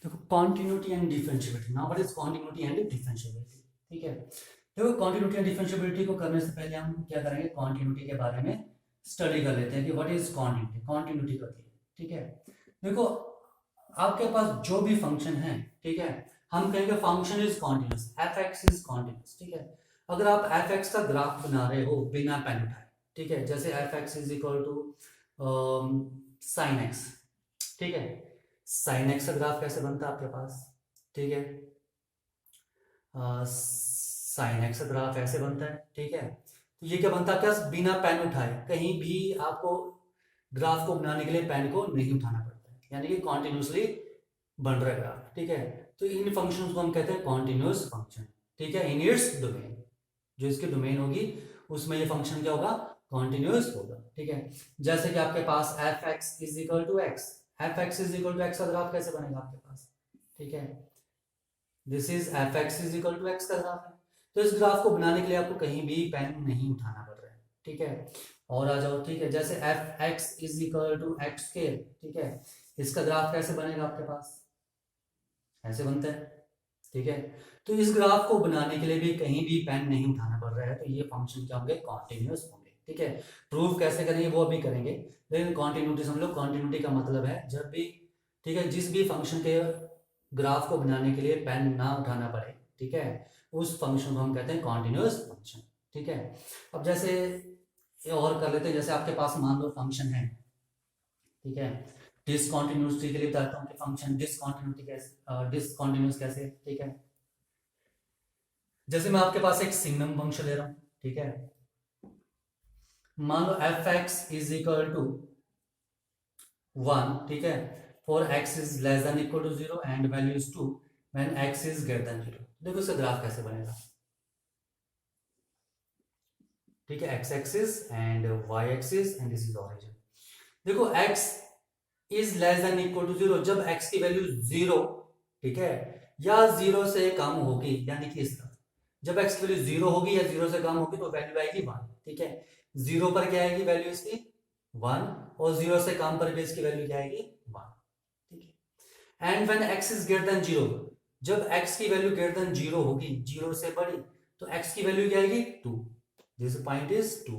देखो continuity and differentiability, now what is continuity and differentiability. ठीक है, देखो कॉन्टिन्यूटी एंड डिफरेंशिएबिलिटी को करने से पहले हम क्या करेंगे, कॉन्टिन्यूटी के बारे में स्टडी कर लेते हैं कि व्हाट इज कॉन्टिन्यूटी, कॉन्टिन्यूटी होती है। ठीक है, देखो आपके पास जो भी फंक्शन है, ठीक है, हम कहेंगे function is continuous, F x is continuous. ठीक है, अगर आप एफ एक्स का ग्राफ बना रहे हो बिना पेन उठाए, ठीक है, जैसे F x is equal to sine X, ठीक है, साइन एक्स का ग्राफ कैसे बनता है आपके पास, ठीक है, साइन एक्स का ग्राफ ऐसे बनता है। ठीक है, तो ये क्या बनता है आपके पास, बिना पेन उठाए कहीं भी आपको ग्राफ को बनाने के लिए पेन को नहीं उठाना पड़ता है, यानी कि कॉन्टिन्यूसली बन रहा है ग्राफ। ठीक है, तो इन फंक्शंस को हम कहते हैं कॉन्टिन्यूस फंक्शन। ठीक है, इन इट्स डोमेन, जो इसकी डोमेन होगी उसमें ये फंक्शन क्या होगा, कॉन्टिन्यूस होगा। ठीक है, जैसे कि आपके पास f x is equal to x, f x is equal to x का ग्राफ कैसे बनेगा आपके पास, ठीक है, this is f x is equal to x का ग्राफ है। तो इस ग्राफ को बनाने के लिए आपको कहीं भी पेन नहीं उठाना पड़ रहा है। ठीक है, और आ जाओ, ठीक है, जैसे F x is equal to x square, ठीक है, इसका ग्राफ कैसे बनेगा आपके पास, ऐसे बनता है। ठीक है, तो इस ग्राफ को बनाने के लिए भी कहीं भी पेन नहीं उठाना पड़ रहा है, तो ये फंक्शन क्या होंगे, कॉन्टिन्यूस होंगे। ठीक है, प्रूव कैसे करेंगे वो अभी करेंगे, लेकिन कॉन्टिन्यूटी समझ लो, कॉन्टिन्यूटी का मतलब है जब भी, ठीक है, जिस भी फंक्शन के ग्राफ को बनाने के लिए पेन ना उठाना पड़े, ठीक है, उस फंक्शन को हम कहते हैं कॉन्टिन्यूस फंक्शन। ठीक है, अब जैसे और कर लेते हैं, जैसे आपके पास मान लो फंक्शन है, ठीक है, डिसकॉन्टिन्यूटी के लिए बताता हूँ कि फंक्शन डिसकॉन्टिन्यूटी कैसे, डिसकॉन्टिन्यूस कैसे। ठीक है, जैसे मैं आपके पास एक सिग्नम फंक्शन ले रहा हूं, ठीक है, मान लो f x is equal to 1, ठीक है, for x is less than equal to 0 and value is 2 when x is greater than 0। देखो इसका ग्राफ कैसे बनेगा, ठीक है, x axis and y axis and this is origin. देखो x is less than equal to 0, जब x की value 0, ठीक है, या 0 से कम होगी, यानी कि इस तरफ जब एक्स की वैल्यू 0 होगी या 0 से कम होगी तो वैल्यू आएगी 1। ठीक है, 0 पर क्या आएगी वैल्यू इसकी 1, और 0 से कम पर भी इसकी वैल्यू क्या आएगी 1। ठीक है, and when x is greater than 0, जब एक्स की वैल्यू ग्रेटर देन 0 होगी, 0 से बड़ी, तो एक्स की वैल्यू क्या आएगी 2, दिस पॉइंट इज 2।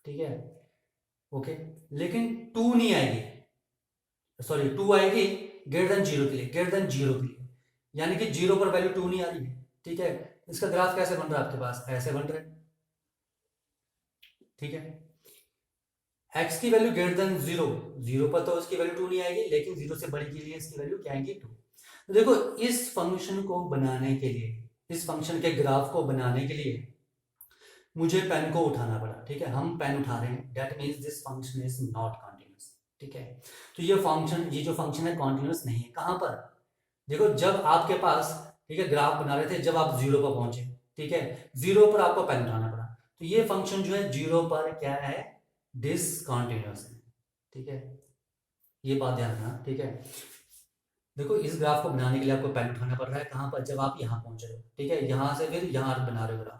ठीक है, ओके, लेकिन 2 नहीं आएगी, सॉरी 2 आएगी ग्रेटर देन 0 के लिए, ग्रेटर देन 0 के लिए, यानी कि 0 पर वैल्यू 2 नहीं आ रही है। ठीक है, इसका ग्राफ कैसे बन रहा है आपके पास, ऐसे बन रहा है। ठीक है, x की वैल्यू ग्रेटर देन 0, 0 पर तो उसकी वैल्यू 2 नहीं आएगी, लेकिन 0 से बड़ी के लिए इसकी वैल्यू क्या आएगी 2। तो देखो इस फंक्शन को बनाने के लिए, इस फंक्शन के ग्राफ को बनाने के लिए मुझे पेन को उठाना पड़ा। ठीक है, हम पेन उठा रहे हैं, that means this function is not continuous. ठीक है, तो ये फंक्शन, ये जो फंक्शन है कॉन्टिन्यूस नहीं है। कहां पर, देखो जब आपके पास, ठीक है, ग्राफ बना रहे थे, जब आप 0 पर पहुंचे, ठीक है, 0 पर आपको पेन उठाना पड़ा, तो ये फंक्शन जो है 0 पर क्या है, डिसकॉन्टिन्यूस है। ठीक है, ये बात ध्यान रखना। ठीक है, देखो इस ग्राफ को बनाने के लिए आपको पेन उठाना पड़ रहा है, कहां पर, जब आप यहां पहुंच रहे हो, ठीक है, यहां से फिर यहां बना रहे हो ग्राफ।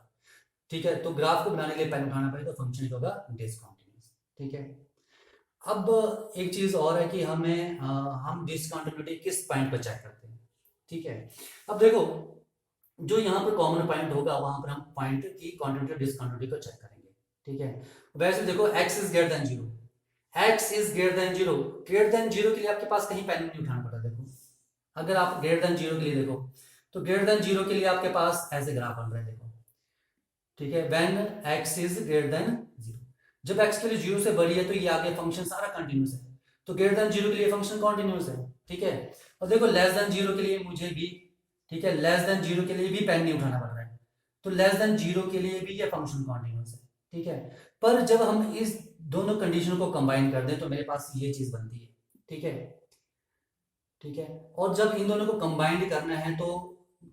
ठीक है, तो ग्राफ को बनाने के लिए पेन उठाना पड़ेगा, तो फंक्शन होगा डिसकॉन्टिन्यूस। ठीक है, अब एक चीज और है कि हम डिसकंटिन्यूटी किस पॉइंट पर चेक करते हैं। ठीक है, अब देखो जो यहाँ पर कॉमन पॉइंट होगा वहां पर हम पॉइंट की कॉन्टिन्यूटी डिसकंटिन्यूटी को चेक करेंगे। ठीक है, वैसे देखो x is greater than 0, x is greater than 0, greater than 0 के लिए आपके पास कहीं पेन नहीं उठाना पड़ता। देखो अगर आप ग्रेटर देन 0 के लिए देखो, तो ग्रेटर देन 0 के लिए आपके पास ऐसे ग्राफ बन रहा है, देखो, ठीक है, when x is greater than 0, जब x के लिए 0 से बड़ी है तो ये आगे फंक्शन सारा कंटिन्यूस है, तो ग्रेटर देन 0 के लिए फंक्शन कंटिन्यूस है। ठीक है, और देखो लेस देन 0 के लिए मुझे भी, ठीक है, लेस देन 0 के लिए भी पेन नहीं उठाना पड़ रहा है, तो लेस देन 0 के लिए भी ये फंक्शन कंटिन्यूस है। ठीक है, पर जब हम इस दोनों कंडीशन को कंबाइन कर दें तो मेरे पास ये चीज बनती है। ठीक है, ठीक है, और जब इन दोनों को कंबाइंड करना है तो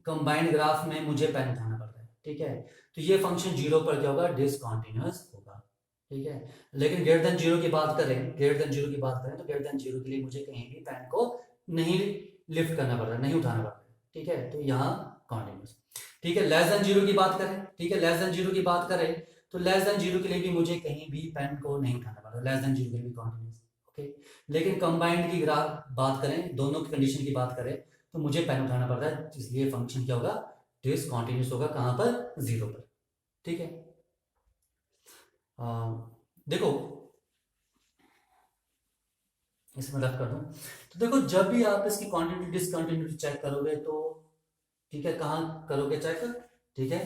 कंबाइंड ग्राफ में मुझे पेन उठाना पड़ता है। ठीक है, तो ये फंक्शन 0 पर क्या होगा, डिसकंटिन्यूअस होगा। ठीक है, लेकिन ग्रेटर देन 0 की बात करें, ग्रेटर देन 0 की बात करें तो ग्रेटर देन 0 के लिए मुझे कहीं भी पेन को नहीं लिफ्ट करना पड़ रहा है, नहीं उठाना पड़ रहा है। ठीक है, तो यहाँ कॉन्टिन्यूस। ठीक है, लेस देन 0 की बात करें, ठीक है, लेस देन 0 की बात करें तो लेस देन 0 के लिए भी मुझे कहीं भी पेन को नहीं उठाना पड़ रहा, लेस देन 0 के लिए भी कॉन्टिन्यूस। ओके। लेकिन कंबाइंड की बात करें, दोनों की कंडीशन की बात करें, तो मुझे पेन उठाना पड़ता है, इसलिए फंक्शन क्या होगा, डिसकंटिन्यूअस होगा, कहाँ पर, 0 पर। ठीक है। देखो इसमें रख कर दूं, तो देखो जब भी आप इसकी क्वांटिटी डिसकंटिन्यूटी चेक करोगे तो, ठीक है, कहाँ करोगे चेक, ठीक है।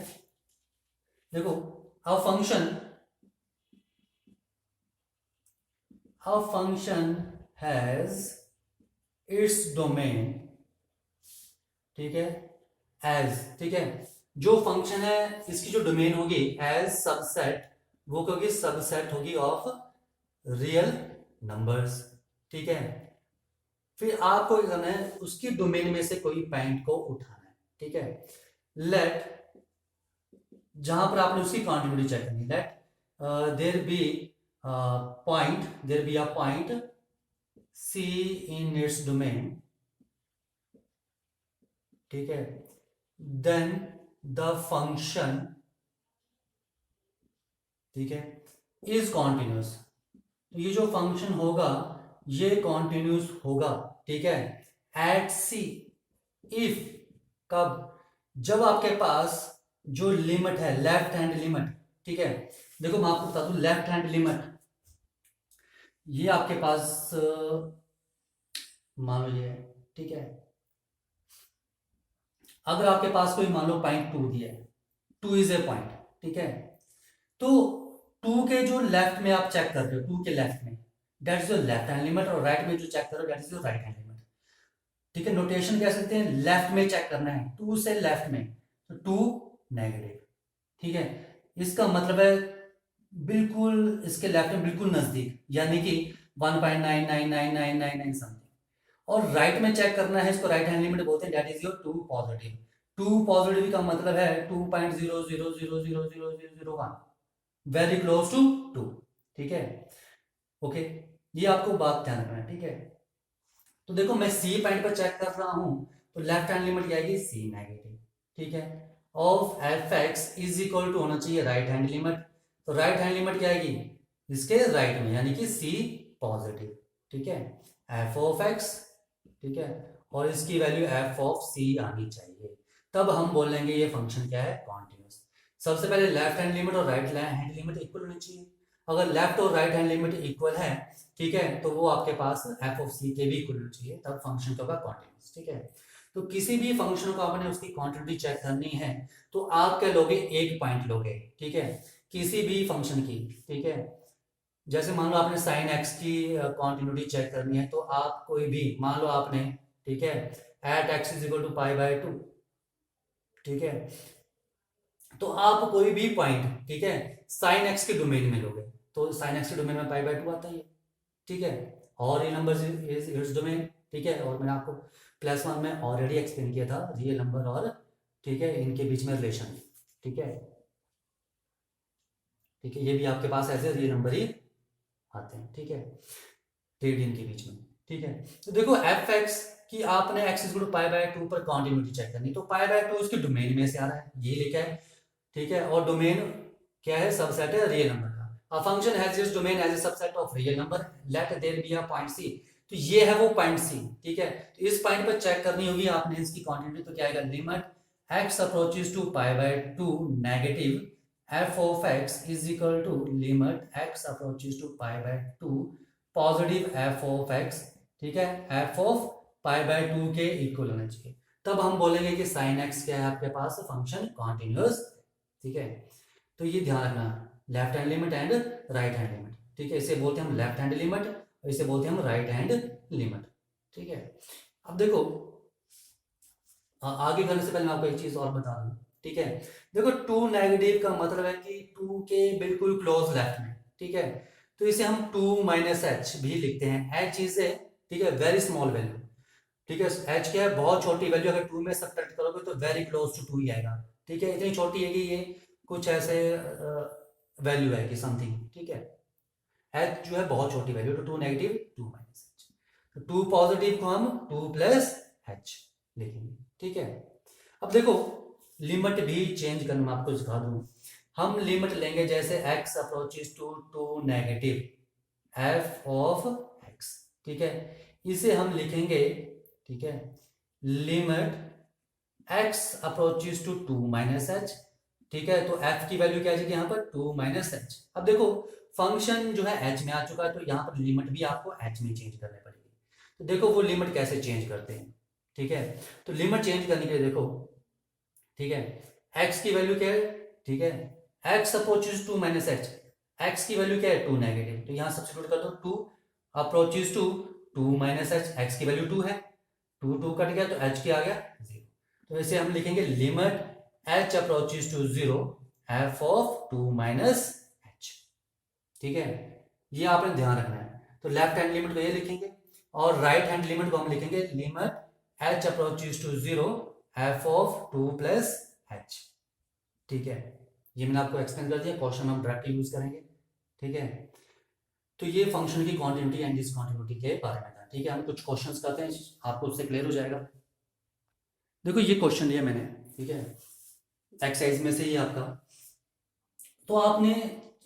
देखो अ फंक्शन हैज इट्स डोमेन, ठीक है, एज, ठीक है, जो फंक्शन है इसकी जो डोमेन होगी एज सबसेट, वो होगी सबसेट होगी ऑफ रियल नंबर्स, ठीक है। फिर आपको करना है उसकी डोमेन में से कोई पॉइंट को उठाना है, ठीक है। लेट, जहां पर आपने उसकी क्वांटिटी चेक करनी, let there be point, there be a point C in its domain, ठीक है, देन द फंक्शन, ठीक है, इज कॉन्टिन्यूस। तो ये जो फंक्शन होगा ये कॉन्टिन्यूस होगा, ठीक है, एट सी, इफ, कब, जब आपके पास जो लिमिट है लेफ्ट हैंड लिमिट, ठीक है। देखो मैं आपको बता दूं, लेफ्ट हैंड लिमिट ये आपके पास मान लो ये, ठीक है, अगर आपके पास कोई मान लो पॉइंट 2 दिया है, 2 इज ए पॉइंट, ठीक है, तो 2 के जो लेफ्ट में आप चेक कर रहे हो, 2 के लेफ्ट में that is your left hand limit, और राइट में जो चेक कर रहे हो that is your right hand limit, ठीक है। नोटेशन कह सकते हैं, लेफ्ट में चेक करना है, 2 से लेफ्ट में, तो 2 नेगेटिव, ठीक है। इसका मतलब है बिल्कुल इसके लेफ्ट में बिल्कुल नजदीक, यानी कि 1.9999999 समथिंग, और राइट में चेक करना है, इसको राइट हैंड लिमिट बोलते हैं, that is your 2 positive. 2 positive का मतलब है 2.00000001, वेरी क्लोज टू 2, ठीक है, ओके। ये आपको बात ध्यान रखना है, ठीक है। तो देखो मैं सी पॉइंट पर चेक कर रहा हूं, तो लेफ्ट हैंड लिमिट क्या आएगी, सी नेगेटिव, ठीक है, of F x is equal to होना चाहिए राइट हैंड लिमिट, तो राइट हैंड लिमिट क्या आएगी, इसके राइट में, यानी कि सी पॉजिटिव, ठीक है, एफ ऑफ एक्स, ठीक है, और इसकी वैल्यू एफ ऑफ सी आनी चाहिए, तब हम बोलेंगे ये फंक्शन क्या है, कॉन्टिन्यूस। सबसे पहले लेफ्ट हैंड लिमिट और राइट हैंड लिमिट इक्वल होनी चाहिए, अगर लेफ्ट और राइट हैंड लिमिट इक्वल है, ठीक है, तो वो आपके पास एफ ऑफ सी के भी इक्वल होना चाहिए, तब फंक्शन का होगा कॉन्टिन्यूस, ठीक है। तो किसी भी फंक्शन को आपने उसकी क्वांटिटी चेक करनी है, तो आप क्या लोगे, एक पॉइंट लोगे, ठीक है, किसी भी फंक्शन की, ठीक है। जैसे मान लो आपने साइन एक्स की क्वांटिटी चेक करनी है, तो आप कोई भी मान लो आपने, ठीक है, at x is equal to π/2, ठीक है, तो आप कोई भी पॉइंट, ठीक है, साइन एक्स के डोमेन में लोगे, तो साइन एक्स के डोमेन में π/2 आता है, ठीक है, और ये नंबर इज इट्स डोमेन, ठीक है, और मैंने आपको +1 में ऑलरेडी एक्सप्लेन किया था रियल नंबर और, ठीक है, इनके बीच में रिलेशन, ठीक है, ठीक है, ये भी आपके पास ऐसे रियल नंबर ही आते हैं, ठीक है, रेडियन के बीच में, ठीक है। तो देखो एफ एक्स की आपने एक्स इक्वल टू π/2 पर कॉन्टिन्यूटी चेक करनी, तो π/2 इसके डोमेन में से आ रहा है, ये लिखा है, ठीक है, और डोमेन क्या है, सबसेट है रियल नंबर का, a function has its domain as a subset of real number, let there be a point C, तो ये है वो पॉइंट सी, ठीक है। तो इस पॉइंट पर चेक करनी होगी आपने इसकी क्वांटिटी, तो क्या आएगा, limit x approaches to π/2 negative f of x is equal to limit x approaches to π/2 positive f of x, ठीक है, f of π/2 के इक्वल होना चाहिए, तब हम बोलेंगे कि sin x क्या है आपके पास, फंक्शन कॉन्टिन्यूअस, ठीक है। तो ये ध्यान रखना, left hand limit and right hand limit, ठीक है, इसे बोलते हैं हम लेफ्ट हैंड लिमिट और इसे बोलते हैं हम राइट हैंड लिमिट, ठीक है। अब देखो आगे करने से पहले मैं आपको एक चीज और बता दूं, ठीक है, देखो 2 नेगेटिव का मतलब है कि 2 के बिल्कुल क्लोज लेफ्ट में, ठीक है, तो इसे हम 2 माइनस एच भी लिखते हैं, एच इज ए, ठीक है, वेरी स्मॉल वैल्यू, ठीक है, एच क्या है, बहुत छोटी वैल्यू, अगर 2 में सब्ट्रैक्ट करोगे तो वेरी क्लोज टू 2 ही आएगा, ठीक है, इतनी छोटी है कि ये कुछ ऐसे वैल्यू है कि समथिंग, ठीक है, एच जो है बहुत छोटी वैल्यू, तो 2 नेगेटिव 2 माइनस एच, तो 2 पॉजिटिव को हम 2 प्लस एच लिखेंगे, ठीक है। अब देखो लिमिट भी चेंज करना मैं आपको सिखा दूं, हम लिमिट लेंगे जैसे x approaches to negative f of x, ठीक है, इसे हम लिखेंगे, ठीक है, limit x approaches to 2 minus H, ठीक है, तो f की वैल्यू क्या आ जाएगी यहाँ पर 2 माइनस एच। अब देखो फंक्शन जो है h में आ चुका है, तो यहाँ पर लिमिट भी आपको h में चेंज करनी पड़ेगी। तो देखो वो लिमिट कैसे चेंज करते हैं, ठीक है, तो लिमिट चेंज करने के लिए देखो, ठीक है, x की वैल्यू क्या है, ठीक है, x approaches to minus H, x की वैल्यू क्या है 2 नेगेटिव, तो यहाँ सब्स्टिट्यूट कर दो 2 approaches to 2 minus H, x की वैल्यू 2 है, 2 कट गया तो h की आ गया 0। तो इसे हम लिखेंगे limit h approaches to 0 f of 2 minus h, ठीक है, ये आपने ध्यान रखना है। तो लेफ्ट हैंड लिमिट को ये लिखेंगे और राइट हैंड लिमिट को हम लिखेंगे limit h approaches to 0 f of 2 plus h, ठीक है, ये मैंने आपको एक्सप्लेन कर दिया, क्वेश्चन हम डायरेक्टली यूज करेंगे, ठीक है। तो ये फंक्शन की कॉन्टिन्यूटी एंड डिसकॉन्टिन्यूटी के बारे में था, ठीक है, हम कुछ क्वेश्चंस करते हैं, आपको उससे क्लियर हो जाएगा। देखो ये क्वेश्चन लिया मैंने, ठीक है, एक्सरसाइज में से ही आपका, तो आपने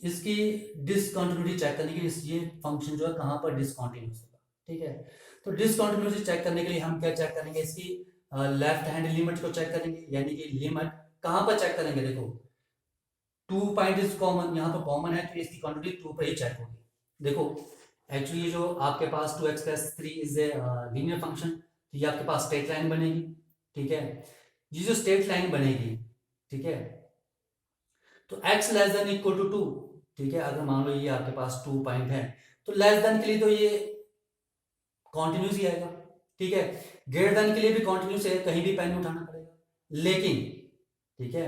इसकी डिसकंटिन्यूटी चेक करने के लिए ये फंक्शन जो है कहाँ पर डिसकंटिन्यूस होगा, ठीक है, तो डिसकंटिन्यूटी चेक करने के लिए हम क्या चेक करेंगे, इसकी लेफ्ट हैंड लिमिट को चेक करेंगे, यानी कि लिमिट कहाँ पर चेक करेंगे, देखो 2 पॉइंट इज कॉमन, यहाँ पर कॉमन है तो इसकी क्वांटिटी 2 पर ही चेक होगी। देखो एक्चुअली जो आपके पास 2x plus 3 is a linear function, तो ये आपके पास स्ट्रेट लाइन बनेगी, ठीक है, ये जो स्ट्रेट लाइन बनेगी, ठीक है, तो x less than equal to 2, ठीक है, अगर मान लो ये आपके पास 2 पॉइंट है तो लेस देन के लिए तो ये कॉन्टिन्यूस ही आएगा, ठीक है, ग्रेटर देन के लिए भी कॉन्टिन्यूस है, कहीं भी पेन उठाना पड़ेगा, लेकिन ठीक है,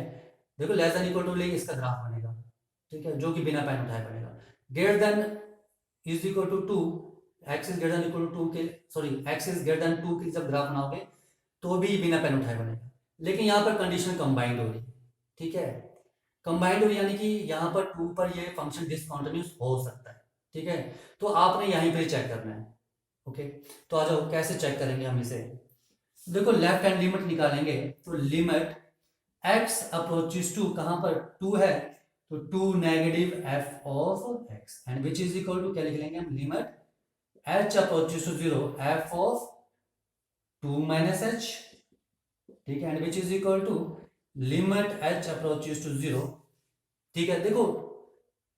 देखो लेस देन इक्वल टू लेके इसका ग्राफ बनेगा, ठीक है, जो कि बिना पेन उठाए बनेगा, greater than is equal to 2, X is greater than equal to 2 के, sorry X is greater than 2 के जब ग्राफ बनाओगे तो भी बिना पेन उठाए बनेगा, लेकिन यहाँ पर कंडीशन कंबाइंड हो रही है, ठीक है, कंबाइंड हो रही यानी कि यहाँ पर 2 पर ये फंक्शन डिसकंटिन्यूअस हो सकता है, ठीक है, तो आपने यहीं पे चेक करना है, ओके, तो आ जाओ कैसे चेक करेंगे हम इसे। देखो लेफ्ट हैंड लिमिट निकालेंगे, तो लिमिट x अप्रोचेस टू, कहां पर 2 है, तो 2 negative f of x and which is equal to क्या लिख लेंगे हम, limit h approaches to 0 f of 2 minus h, ठीक है, and which is equal to limit h approaches to 0, ठीक है, देखो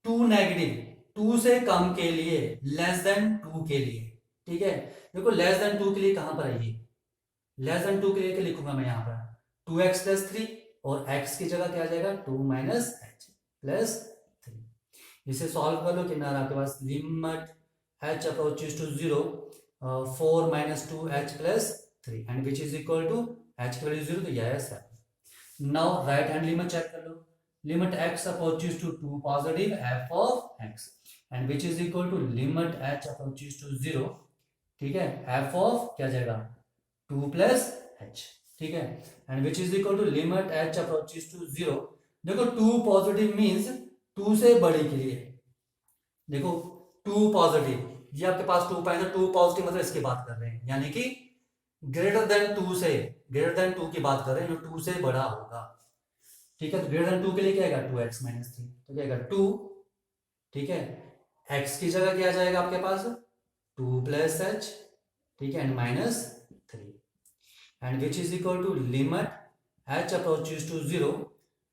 2 नेगेटिव 2 से कम के लिए, लेस देन 2 के लिए, ठीक है, देखो लेस देन 2 के लिए कहां पर है, ये लेस देन 2 के लिए क्या लिखूंगा मैं यहाँ पर 2x प्लस 3 और x की जगह क्या आ जाएगा 2 माइनस एच प्लस 3, इसे सॉल्व कर लो, किनारा आपके पास limit h approaches to 0 4 minus 2h plus 3 and which is equal to h की वैल्यू 0, तो यह है 7। Now right hand limit check कर लो, limit x approaches to 2 positive f of x and which is equal to limit h approaches to 0, ठीक है, f of क्या जाएगा 2 प्लस h, ठीक है, and which is equal to limit h approaches to 0, देखो 2 positive means 2 से बड़ी के लिए, देखो 2 पॉजिटिव, ये आपके पास 2 पाएंगे, 2 पॉजिटिव मतलब इसकी बात कर रहे हैं, यानी कि ग्रेटर देन 2 से, ग्रेटर देन 2 की बात कर रहे हैं, जो 2 से बड़ा होगा, ठीक है, तो ग्रेटर देन 2 के लिए क्या आएगा 2x माइनस 3, तो क्या आएगा 2, ठीक है, x की जगह क्या आ जाएगा आपके पास 2 प्लस h, ठीक है, and minus 3 and which is equal to limit h approaches to 0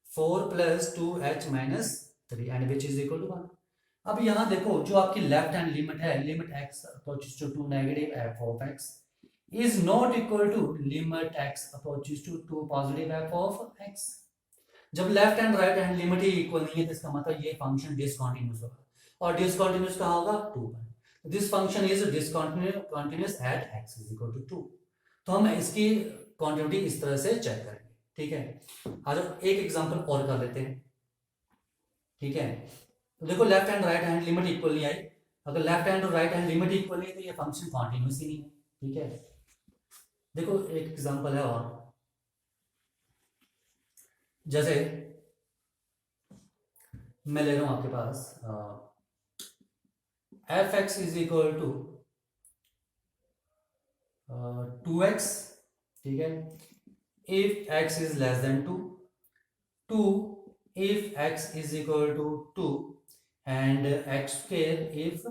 4 plus 2h minus 3 and which is equal to 1। अब यहाँ देखो जो आपकी लेफ्ट हैंड लिमिट है, limit x approaches to 2 negative f of x is not equal to limit x approaches to 2 positive f of x। जब left hand right hand limit ही equal नहीं है तो इसका मतलब ये फंक्शन डिसकंटिन्यूअस होगा, और डिसकंटिन्यूअस कहाँ होगा 2 पर, this function is discontinuous at x is equal to 2। तो हम इसकी क्वांटिटी इस तरह से चेक करेंगे, ठीक है, आज एक एग्जांपल और कर लेते हैं, ठीक है, तो देखो left hand right hand limit equal नहीं आई, अगर लेफ्ट हैंड और राइट हैंड लिमिट इक्वल नहीं है तो ये फंक्शन कॉन्टिन्यूस ही नहीं है, ठीक है, देखो एक एग्जांपल है और, जैसे मैं ले रहा हूं आपके पास f x is equal to 2x, ठीक है, if x is less than 2, 2 if x is equal to 2 and x square if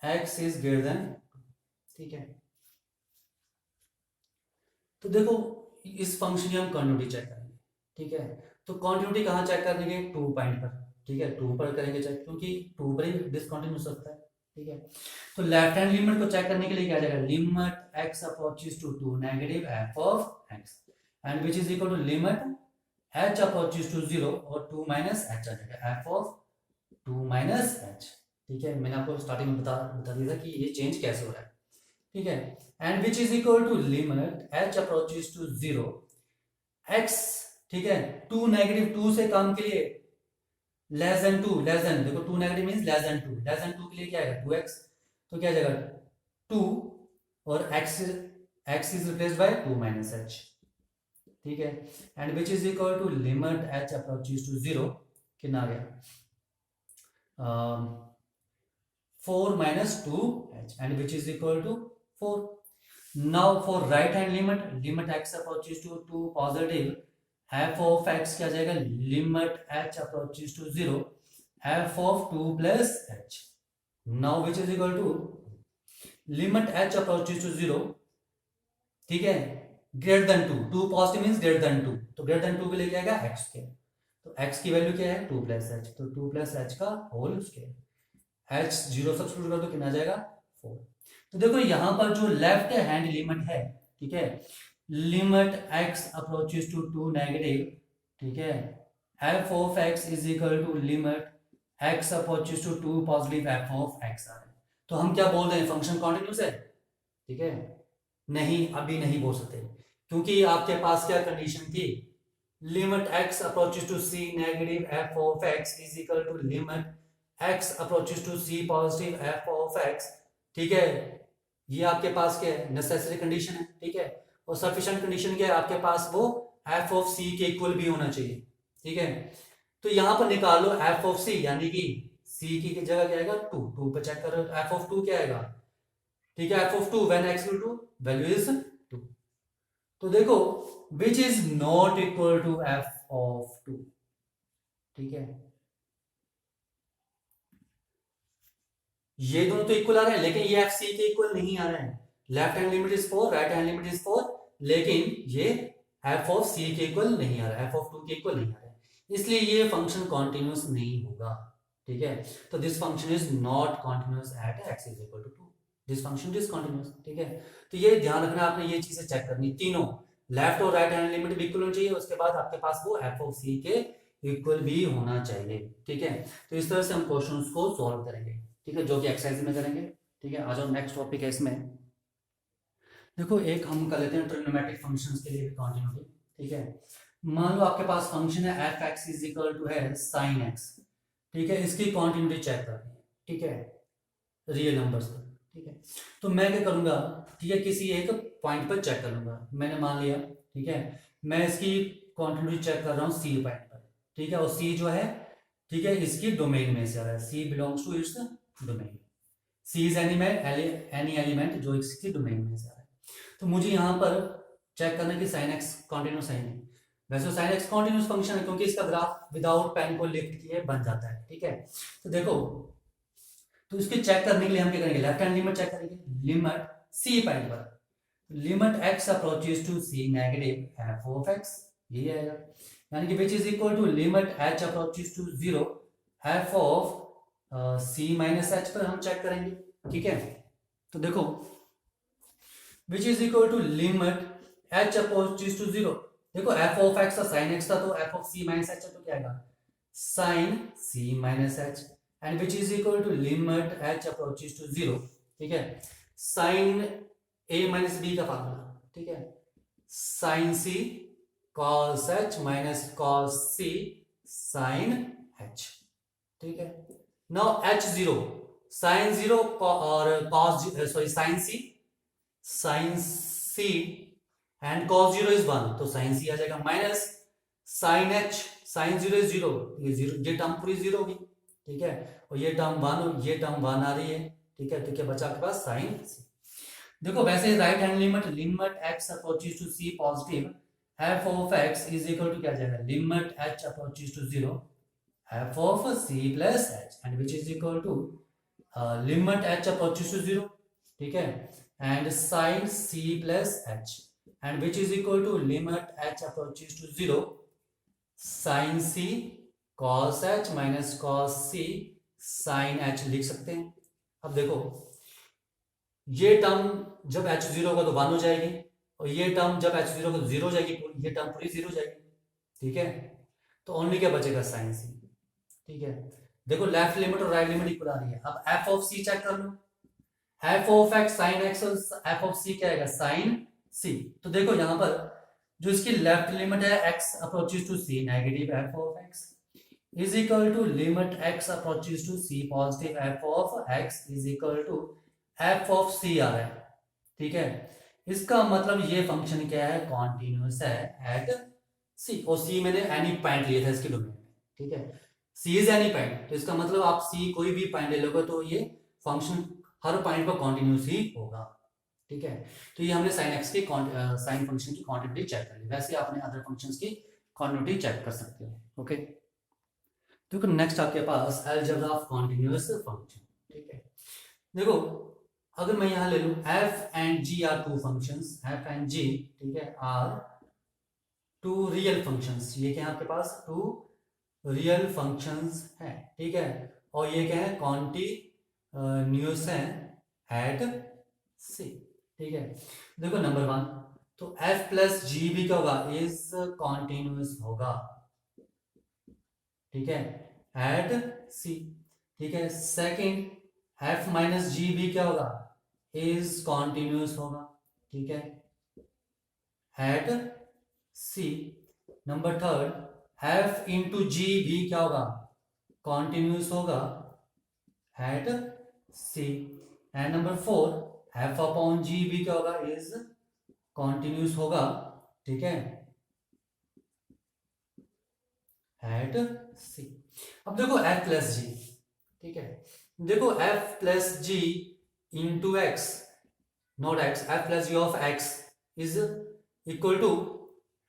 x is greater then, ठीक है। तो देखो इस फंक्शन की हम कंटिन्यूटी चेक करेंगे, ठीक है। तो कंटिन्यूटी कहाँ चेक करेंगे, 2 पॉइंट पर, ठीक है, 2 पर करेंगे चेक, क्योंकि 2 पर ही डिसकंटिन्यूस होता है, ठीक है। तो लेफ्ट हैंड लिमिट को चेक करने के लिए क्या जाएगा, limit x approaches to 2 negative f of x and which is equal to limit h approaches to 0 और 2 माइनस h आ जाएगा f ऑफ 2 माइनस h, ठीक है। मैंने आपको स्टार्टिंग में बता दिया था कि ये चेंज कैसे हो रहा है, ठीक है। And which is equal to limit h approaches to 0 x, ठीक है, 2 नेगेटिव 2 से कम के लिए लेस देन 2, लेस देन, देखो 2 negative means less than 2, less than 2 के लिए क्या आएगा 2x, तो क्या आ जाएगा 2 और x is replaced by 2 minus h, ठीक है। And which is equal to limit h approaches to 0, कितना आ गया 4 minus 2h and which is equal to 4. Now for right hand limit x approaches to 2 positive, f of x क्या जाएगा, limit h approaches to 0 f of 2 plus h. Now which is equal to limit h approaches to 0, ठीक है, greater than 2, 2 positive means greater than 2, तो greater than 2 के लिए क्या आएगा x square, तो x की वैल्यू क्या है 2 plus h, तो 2 plus h का होल स्क्वायर, h 0 सब्स्टिट्यूट कर दो, कितना आ जाएगा 4। तो देखो यहां पर जो लेफ्ट हैंड लिमिट है, ठीक है, limit x approaches to 2 negative, ठीक है, f of x is equal to limit x approaches to 2 positive f of x आ रहा है। तो हम क्या बोल रहे हैं, फंक्शन कॉन्टिन्यूस है, ठीक है, नहीं अभी नहीं बोल सकते, क्योंकि आपके पास क्या कंडीशन थी, limit x approaches to c negative f of x is equal to limit x approaches to c positive f of x, ठीक है। ये आपके पास क्या है, नेसेसरी कंडीशन है, ठीक है। और सफिशिएंट कंडीशन क्या है, आपके पास वो f ऑफ c के इक्वल भी होना चाहिए, ठीक है। तो यहां पर निकाल लो f ऑफ c, यानी कि c की जगह क्या आएगा 2, 2 पे चेक करो f ऑफ 2 क्या आएगा, ठीक है, f of 2 when x equal to value is 2, तो देखो which is not equal to f of 2, ठीक है। ये दोनों तो इक्वल आ रहे हैं, लेकिन ये एफ सी के इक्वल नहीं आ रहे हैं, left hand limit is 4, right hand limit is 4, लेकिन ये एफ ऑफ सी के इक्वल नहीं आ रहा है, एफ ऑफ 2 के इक्वल नहीं आ रहा है, इसलिए ये फंक्शन कॉन्टिन्यूस नहीं होगा, ठीक है। तो this function is not continuous at x is equal to 2, this function is continuous, ठीक है। तो ये ध्यान रखना, आपने ये चीजें चेक करनी, तीनों लेफ्ट और राइट हैंड लिमिट भी इक्वल होनी चाहिए, उसके बाद आपके पास वो एफ ऑफ सी के इक्वल भी होना चाहिए, ठीक है। तो इस तरह से हम क्वेश्चंस को सॉल्व करेंगे, ठीक है, जो कि एक्सरसाइज में करेंगे, ठीक है। आ जाओ नेक्स्ट टॉपिक है इसमें, देखो एक हम कर लेते हैं ट्रिग्नोमेट्रिक फंक्शंस के लिए भी कंटिन्यूटी, ठीक है। मान लो आपके पास फंक्शन है F x is equal to है साइन एक्स, ठीक है, इसकी कंटिन्यूटी चेक करनी है, ठीक है, रियल नंबर्स पर, ठीक है। तो मैं क्या करूंगा, ठीक है, किसी एक पॉइंट पर चेक कर लूंगा, मैंने मान लिया, ठीक है, मैं इसकी कंटिन्यूटी चेक कर रहा हूँ सी पॉइंट पर, ठीक है, और सी जो है, ठीक है, इसकी डोमेन में से आ रहा है, c belongs to its domain, c is any element जो इसकी डोमेन में से आ रहा है। तो मुझे यहाँ पर चेक करना कि साइन एक्स कॉन्टिन्यूस है नहीं, वैसे साइन एक्स कॉन्टिन्यूस फंक्शन है, क्योंकि इसका ग्राफ विदाउट पेन को लिफ्ट किए बन जाता है, ठीक है। तो देखो, तो इसके चेक करने के लिए हम क्या करेंगे, लेफ्ट हैंड लिमिट चेक करेंगे, लिमिट सी पॉइंट पर, limit x approaches to C negative F of X, यही आएगा, यानी कि which is equal to limit H approaches to 0 F of C minus H पर हम चेक करेंगे, ठीक है। तो देखो which is equal to limit H approaches to 0, देखो एफ ऑफ एक्स था साइन एक्स था, तो F of C minus H है, तो क्या आएगा sine C minus H, and which is equal to limit H approaches to 0, ठीक है, साइन ए माइनस बी का फार्मूला, ठीक है, sine C cos H minus cos C sine H, ठीक है। नाउ एच 0 साइन 0 और cos sorry sine C and cos 0 is 1, तो sine C आ जाएगा minus sine H, sine 0 is 0, ये टर्म पूरी 0 होगी, ठीक है, और ये टर्म 1 ये टर्म 1 आ रही है, ठीक है, तो क्या बचा आपके पास साइन सी। देखो वैसे right hand limit x approaches to C positive F of x is equal to क्या जाएगा, limit H approaches to 0 f of c plus h and which is equal to limit H approaches to zero, ठीक है, and sine C plus H, and which is equal to limit H approaches to zero sine C cos H minus cos C sine H लिख सकते हैं। अब देखो ये term जब H zero होगा तो वन हो जाएगी, और ये टर्म जब एच जीरो होगा तो जीरो हो जाएगी, ये टर्म पूरी जीरो हो जाएगी, ठीक है। तो ओनली क्या बचेगा, साइन सी, ठीक है। देखो लेफ्ट लिमिट और राइट लिमिट इक्वल आ रही है। अब एफ ऑफ सी चेक कर लो, f of x sine x और एफ ऑफ सी क्या आएगा, साइन सी। तो देखो यहां पर जो इसकी लेफ्ट लिमिट है x approaches to C negative F of x is equal to limit x approaches to C positive F of x is equal to F of c आ रहा है, ठीक है। इसका मतलब ये फंक्शन क्या है, कॉन्टिन्यूस है एट सी, और सी मैंने एनी पॉइंट लिया था इसके डोमेन में, ठीक है। सी इज एनी पॉइंट, तो इसका मतलब आप सी कोई भी पॉइंट ले लोगे तो ये फंक्शन हर पॉइंट पर कॉन्टिन्यूस ही होगा, ठीक है। तो ये हमने साइन एक्स की साइन फंक्शन की कॉन्टिन्यूटी चेक कर ली, वैसे आपने अदर फंक्शंस की कॉन्टिन्यूटी चेक कर सकते हो, ओके। देखो नेक्स्ट आपके पास अलजेब्रा ऑफ कॉन्टिन्यूअस फंक्शन, ठीक है। देखो अगर मैं यहां ले लूं f and g are two functions, f and g, ठीक है, आर टू रियल फंक्शंस, ये क्या है आपके पास, टू रियल फंक्शंस है, ठीक है, और ये क्या है, कॉन्टिन्यूअस है एट सी, ठीक है। देखो नंबर वन, तो एफ प्लस जी भी क्या होगा, इज कॉन्टिन्यूअस होगा, ठीक है, एट सी, ठीक है। सेकंड, एफ माइनस जी भी क्या होगा, इज कॉन्टिन्यूअस होगा, ठीक है, at c. Number third, f into g भी क्या होगा, कॉन्टिन्यूअस होगा at c. And number four, f upon g भी क्या होगा, इज कॉन्टिन्यूअस होगा, ठीक है, एट सी। अब देखो एफ प्लस जी, ठीक है, देखो F plus ji into X, not X, F plus ji of x is equal to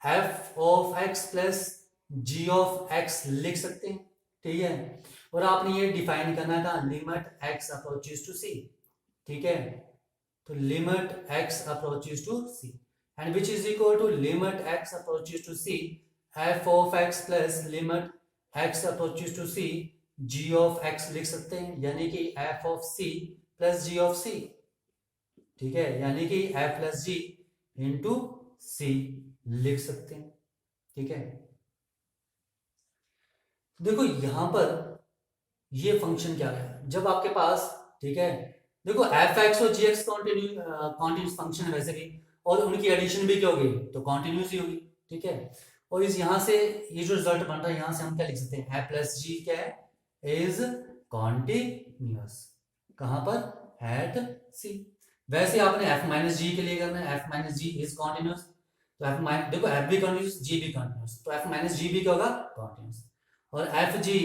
F of x plus ji of x लिख सकते हैं, ठीक है। और आपने ये डिफाइन करना था, limit x approaches to c, ठीक है, तो limit x approaches to c and which is equal to limit x approaches to c f of x plus limit x approaches to c g of x लिख सकते हैं, यानी कि f of c plus ji of c, ठीक है, यानी कि f plus जी into c लिख सकते हैं, ठीक है। देखो यहां पर ये फंक्शन क्या है, जब आपके पास, ठीक है, देखो एफ एक्स और जी एक्स कॉन्टिन्यूस फंक्शन है वैसे भी, और उनकी एडिशन भी क्या होगी, तो कॉन्टिन्यूस ही होगी, ठीक है। और इस यहां से ये जो रिजल्ट बन रहा है, यहां से हम क्या लिख सकते हैं, एफ प्लस जी क्या है, इज कॉन्टिन्यूस, कहां पर, एट सी। वैसे आपने एफ माइनस जी के लिए करना है, F minus G is continuous, तो एफ माइनस, देखो एफ भी कॉन्टिन्यूस जी भी कॉन्टिन्यूस, तो एफ माइनस जी भी क्या होगा, कॉन्टिन्यूस। और F G,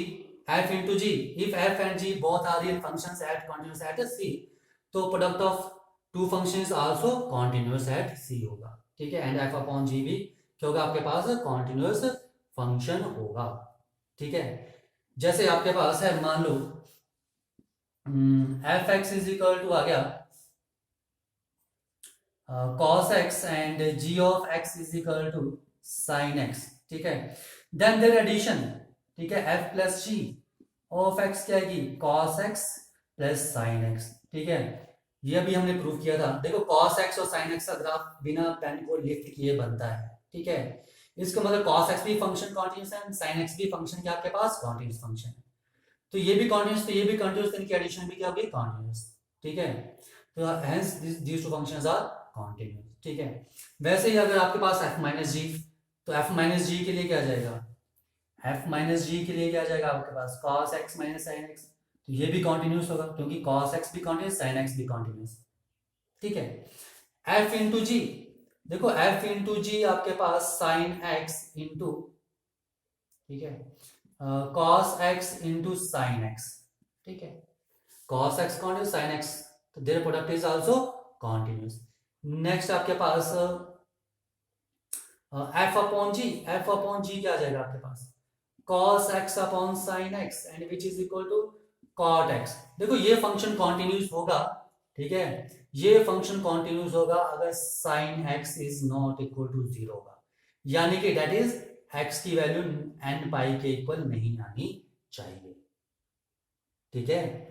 f into g, if f and g both are real functions at continuous at c, तो product of two functions also continuous at c होगा, ठीक है। एंड f अपॉन g भी क्या होगा आपके पास, कॉन्टिन्यूअस फंक्शन होगा, ठीक है। जैसे आपके पास है, मान लो f x is equal to आ गया cos x and g of x is equal to sin x, ठीक है। देन देयर एडिशन, ठीक है, f plus ji of x क्या आएगी, cos x plus sin x, ठीक है। ये भी हमने प्रूव किया था। देखो cos x और sin x का ग्राफ बिना पेन को लिफ्ट किए बनता है, ठीक है। इसका मतलब cos x भी फंक्शन कॉन्टिन्यूस है, sin x भी फंक्शन क्या आपके पास, कॉन्टिन्यूस फंक्शन है। तो ये भी कॉन्टिन्यूस, तो ये भी कॉन्टिन्यूस, इनकी एडिशन भी क्या होगी, कॉन्टिन्यूस, ठीक है। तो hence these two functions are continuous, ठीक है। वैसे ही अगर आपके पास f माइनस जी, तो f माइनस जी के लिए क्या आ जाएगा, f माइनस जी के लिए क्या आ जाएगा आपके पास, cos x minus sin x, तो ये भी कॉन्टिन्यूस होगा क्योंकि cos x भी कॉन्टिन्यूस, sin x भी कॉन्टिन्यूस, ठीक है। f इंटू जी, देखो f इंटू जी आपके पास sin x इंटू, ठीक है, cos x into sin x, ठीक है। cos x continuous, sin x, तो their product is also continuous. Next आपके पास f upon G, f upon G क्या आ जाएगा आपके पास, cos x upon sin x and which is equal to cot X. देखो ये फंक्शन कॉन्टिन्यूस होगा, ठीक है, ये फंक्शन कॉन्टिन्यूस होगा अगर sine X is not equal to 0 होगा, यानी कि दैट इज एक्स की वैल्यू एन पाई के इक्वल नहीं आनी चाहिए, ठीक है।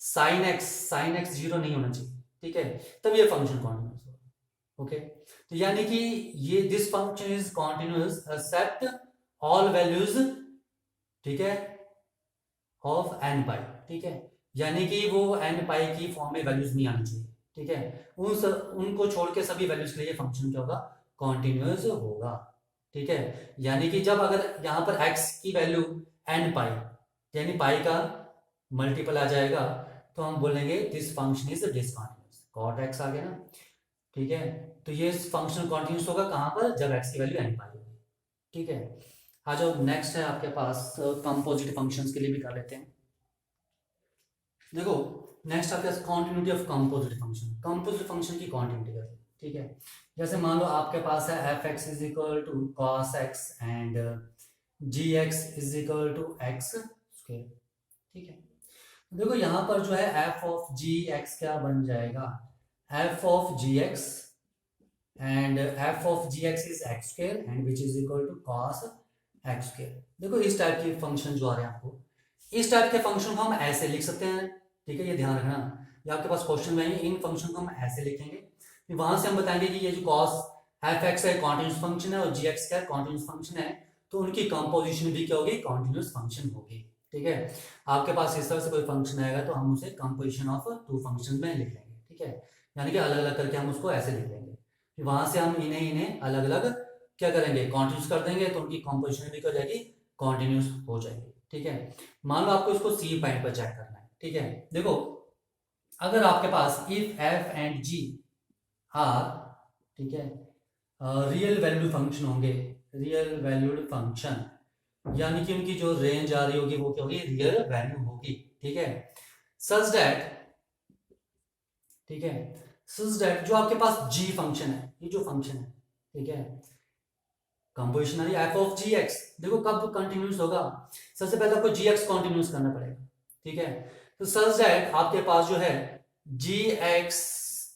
साइन एक्स 0 नहीं होना चाहिए, ठीक है, तब ये फंक्शन कॉन्टिन्यूस होगा, ओके। तो यानी कि ये this function is continuous except all values, ठीक है, ऑफ एन पाई, ठीक है, यानी कि वो एन पाई की फॉर्म में वैल्यूज नहीं आनी चाहिए, ठीक है, उनको छोड़ के सभी वैल्यूज के लिए फंक्शन क्या होगा, कॉन्टिन्यूस होगा, ठीक है। यानी कि जब अगर यहाँ पर x की वैल्यू एन पाई यानी पाई का मल्टीपल आ जाएगा तो हम बोलेंगे this function is discontinuous, cot x आ गया ना, ठीक है। तो ये फंक्शन कॉन्टिन्यूस होगा कहाँ पर, जब x की वैल्यू एन पाई होगी, ठीक है। आ जाओ नेक्स्ट है आपके पास कंपोजिट फंक्शंस के लिए भी कर लेते हैं। देखो नेक्स्ट आपके पास continuity of composite function, composite function की कॉन्टिन्यूटी है, ठीक है। जैसे मान लो आपके पास है F x is equal to cos x and g x is equal to x square, ठीक है। देखो यहाँ पर जो है एफ ऑफ जी एक्स क्या बन जाएगा, F of G X and F of G x is X square and which is equal to cos X square. देखो इस टाइप के फंक्शन जो आ रहे हैं आपको, इस टाइप के फंक्शन को हम ऐसे लिख सकते हैं, ठीक है, ये ध्यान रखना, ये आपके पास क्वेश्चन में आएंगे, इन फंक्शन को हम ऐसे लिखेंगे, फिर वहां से हम बताएंगे कि ये जो कॉस एफ एक्स है कॉन्टिन्यूस फंक्शन है और जी एक्स का कॉन्टिन्यूस फंक्शन है, तो उनकी कंपोजिशन भी क्या होगी, कॉन्टिन्यूस फंक्शन होगी, ठीक है। आपके पास इस तरह से कोई फंक्शन आएगा तो हम उसे कंपोजिशन ऑफ टू फंक्शन में लिख लेंगे, ठीक है, यानी कि अलग अलग करके हम उसको ऐसे लिख लेंगे, फिर वहां से हम इन्हें इन्हें अलग अलग क्या करेंगे, कॉन्टिन्यूस कर देंगे, तो उनकी कंपोजिशन भी क्या हो जाएगी, कॉन्टिन्यूस हो जाएगी, ठीक है। मान लो आपको इसको सी पॉइंट पर चेक करना है, ठीक है। देखो अगर आपके पास if f and g are, ठीक है, रियल वैल्यू फंक्शन होंगे, रियल वैल्यूड फंक्शन, यानी कि उनकी जो रेंज आ रही होगी वो क्या होगी, रियल वैल्यू होगी, ठीक है, सच दैट, ठीक है, सच दैट जो आपके पास जी फंक्शन है, ये जो फंक्शन है, ठीक है, कंपोजिशन आ रही है एफ ऑफ जी एक्स, देखो कब कंटिन्यूस होगा, सबसे पहले आपको जी एक्स कंटिन्यूस करना पड़ेगा, ठीक है। तो सच दैट आपके पास जो है जी एक्स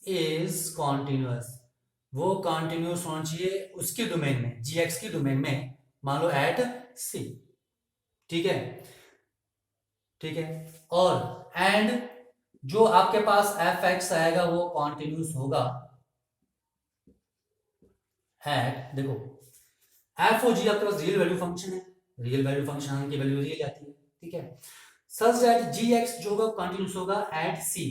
इज कॉन्टिन्यूस, वो कॉन्टिन्यूस होना चाहिए उसके डोमेन में, जी एक्स की डोमेन में, मान लो एट सी, ठीक है, ठीक है, और एंड जो आपके पास एफ एक्स आएगा वो कॉन्टिन्यूस होगा एट, देखो एफ ओ जी आपके पास रियल वैल्यू फंक्शन है, रियल वैल्यू फंक्शन की वैल्यू रियल आती है, ठीक है, सच दैट जी एक्स जो होगा कंटिन्यूस होगा एट सी,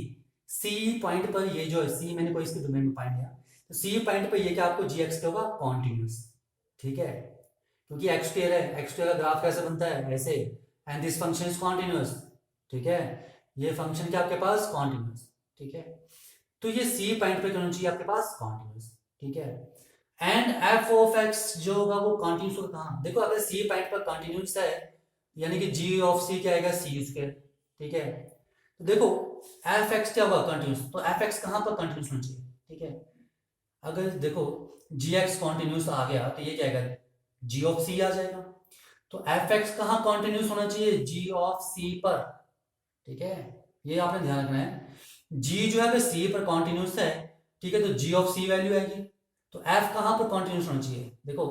सी पॉइंट पर, ये जो है सी मैंने कोई इसके डोमेन में पॉइंट लिया, तो सी पॉइंट पर ये क्या आपको जी एक्स क्या होगा, कॉन्टिन्यूस, ठीक है, क्योंकि एक्स स्क्वायर है, एक्स स्क्वायर का ग्राफ कैसे बनता है, ऐसे, and this function is continuous, ठीक है, ये फंक्शन क्या आपके पास कॉन्टिन्यूस, ठीक है, तो ये सी पॉइंट पे होना चाहिए आपके पास कॉन्टिन्यूस, ठीक है, एंड एफ ऑफ एक्स जो होगा वो कॉन्टिन्यूस होगा कहां, देखो अगर सी पॉइंट पर कॉन्टिन्यूस है यानी कि जी ऑफ सी क्या आएगा, सी स्क्वायर, ठीक है, तो देखो एफ एक्स क्या होगा कंटिन्यूस, तो एफ एक्स कहां पर कंटिन्यूस होना चाहिए, ठीक है, अगर देखो जी एक्स कॉन्टिन्यूस आ गया तो ये क्या आएगा, जी ऑफ सी आ जाएगा, तो एफ एक्स कहां कॉन्टिन्यूस होना चाहिए, जी ऑफ सी पर, ठीक है, ये आपने ध्यान रखना है, जी जो है सी पर कॉन्टिन्यूस है, ठीक है, तो जी ऑफ सी वैल्यू आएगी, तो एफ कहां पर कॉन्टिन्यूस होना चाहिए, देखो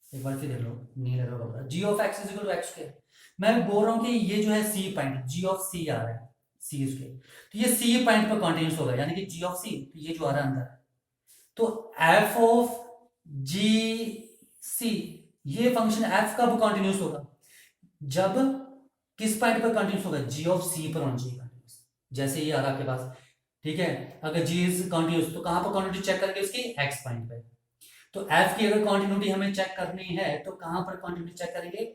एक बार फिर देख लो, नहीं लग रहा होगा, g of x is equal to x square, मैं बोल रहा हूं कि ये जो है C point, ji of c आ रहा है, सी स्क्वायर, तो ये सी पॉइंट पर कॉन्टिन्यूस होगा, यानी कि जी ऑफ सी, तो ये जो आ रहा है अंदर, तो एफ ऑफ जी सी, ये फंक्शन एफ कब कॉन्टिन्यूस होगा, जब किस पॉइंट पर कंटिन्यूस होगा, जी ऑफ सी पर होना चाहिए कंटिन्यूस, जैसे ये आ रहा आपके पास, ठीक है, अगर जी इज कंटिन्यूस तो कहां पर कंटिन्यूटी चेक करेंगे, उसकी एक्स पॉइंट पे, तो एफ की अगर कंटिन्यूटी हमें चेक करनी है तो कहां पर कंटिन्यूटी चेक करेंगे,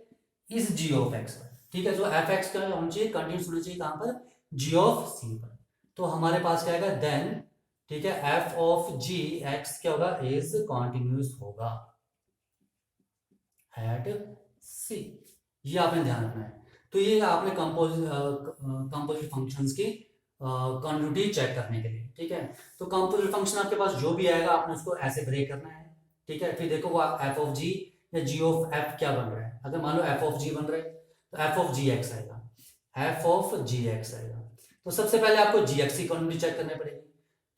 इस जी ऑफ एक्स पर, ठीक है, जो एफ एक्स का होना चाहिए कंटिन्यूस होना चाहिए कहां पर, जी ऑफ सी पर, तो हमारे पास क्या आएगा देन, ठीक है, एफ ऑफ जी एक्स क्या होगा, इज कॉन्टिन्यूस होगा एट सी, ये आपने ध्यान रखना है, तो ये आपने कंपोजिट फंक्शंस की कंटिन्यूटी चेक करने के लिए, ठीक है, तो कंपोजिट फंक्शन आपके पास जो भी आएगा आपने उसको ऐसे ब्रेक करना है, ठीक है, फिर देखो वो एफ ऑफ जी या जी ऑफ एफ क्या बन रहा है, अगर मान लो एफ ऑफ जी बन रहा है तो एफ ऑफ जी एक्स आएगा, एफ ऑफ जी एक्स आएगा। तो सबसे पहले आपको जी एक्स की क्वांटिटी चेक करनी पड़ेगी।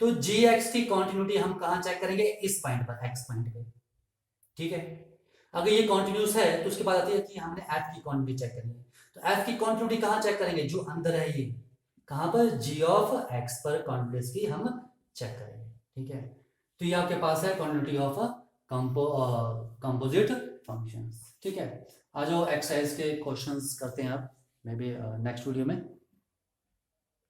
तो जी एक्स की क्वांटिटी हम कहाँ चेक करेंगे, इस पॉइंट पर, एक्स पॉइंट पे, ठीक है। अगर ये कॉन्टिन्यूस है तो उसके बाद आती है कि हमने एफ की क्वांटिटी चेक करनी है। तो एफ की क्वांटिटी कहाँ चेक करेंगे, जो अंदर है ये, कहाँ पर, जी ऑफ एक्स पर क्वांटिटीज की हम चेक करेंगे, ठीक है। तो ये आपके पास है क्वांटिटी ऑफ कंपोजिट फंक्शंस, ठीक है। आ जाओ एक्सरसाइज के क्वेश्चंस करते हैं आप, मे बी नेक्स्ट वीडियो में।